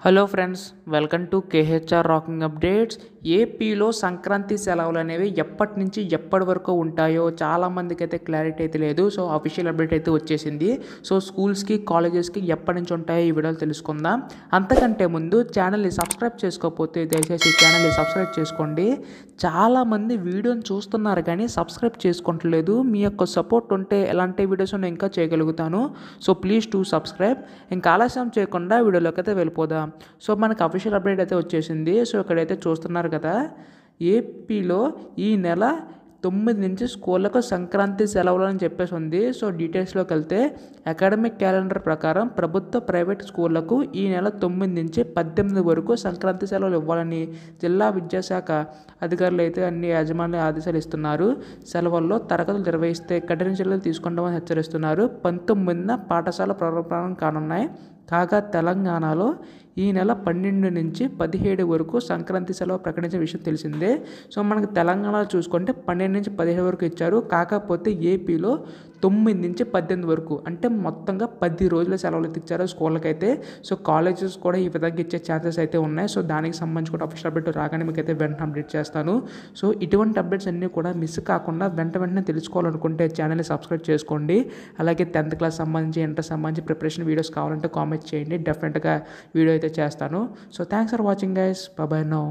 Hello friends, welcome to KHR rocking updates. ఏపీలో సంక్రాంతి సెలవులు అనేవి ఎప్పటి నుంచి ఎప్పటి వరకు ఉంటాయో చాలామందికి అయితే క్లారిటీ అయితే లేదు. సో అఫీషియల్ అప్డేట్ అయితే వచ్చేసింది. సో స్కూల్స్కి కాలేజెస్కి ఎప్పటి నుంచి ఉంటాయో ఈ వీడియోలో తెలుసుకుందాం. అంతకంటే ముందు ఛానల్ని సబ్స్క్రైబ్ చేసుకోకపోతే దయచేసి ఛానల్ని సబ్స్క్రైబ్ చేసుకోండి. చాలామంది వీడియోని చూస్తున్నారు కానీ సబ్స్క్రైబ్ చేసుకోవట్లేదు. మీ యొక్క సపోర్ట్ ఉంటే ఎలాంటి వీడియోస్ నేను ఇంకా చేయగలుగుతాను. So please to subscribe. ఇంకా ఆలస్యం చేయకుండా వీడియోలోకి అయితే వెళ్ళిపోదాం. సో మనకు అఫీషియల్ అప్డేట్ అయితే వచ్చేసింది. సో ఇక్కడైతే చూస్తున్నారు కదా, ఏపీలో ఈ నెల 9 నుంచి స్కూళ్ళకు సంక్రాంతి సెలవులు అని చెప్పేసి ఉంది. సో డీటెయిల్స్లోకి వెళ్తే అకాడమిక్ క్యాలెండర్ ప్రకారం ప్రభుత్వ ప్రైవేట్ స్కూళ్లకు ఈ నెల 9 నుంచి 18 వరకు సంక్రాంతి సెలవులు ఇవ్వాలని జిల్లా విద్యాశాఖ అధికారులు అయితే అన్ని యాజమాన్య ఆదేశాలు ఇస్తున్నారు. సెలవుల్లో తరగతులు నిర్వహిస్తే కఠిన చర్యలు తీసుకుంటామని హెచ్చరిస్తున్నారు. 19న పాఠశాల ప్రారంభం కానున్నాయి. కాగా తెలంగాణలో ఈ నెల 12 నుంచి 17 వరకు సంక్రాంతి సెలవు ప్రకటించిన విషయం తెలిసిందే. సో మనకి తెలంగాణలో చూసుకుంటే 12 నుంచి 17 వరకు ఇచ్చారు. కాకపోతే ఏపీలో 9 నుంచి 18 వరకు, అంటే మొత్తంగా 10 రోజుల సెలవులు ఇచ్చారు స్కూళ్ళకైతే. సో కాలేజెస్ కూడా ఈ విధంగా ఇచ్చే ఛాన్సెస్ అయితే ఉన్నాయి. సో దానికి సంబంధించి కూడా అఫీషియల్ అప్డేట్ రాగానే మీకు అయితే వెంటనే అప్డేట్ చేస్తాను. సో ఇటువంటి అప్డేట్స్ అన్నీ కూడా మిస్ కాకుండా వెంటనే తెలుసుకోవాలనుకుంటే ఛానల్ని సబ్స్క్రైబ్ చేసుకోండి. అలాగే 10th క్లాస్ సంబంధించి, ఇంటర్ సంబంధించి ప్రిపరేషన్ వీడియోస్ కావాలంటే కామెంట్ చేయండి. డెఫినెట్గా వీడియో అయితే చేస్తాను. So thanks for watching guys. Bye now.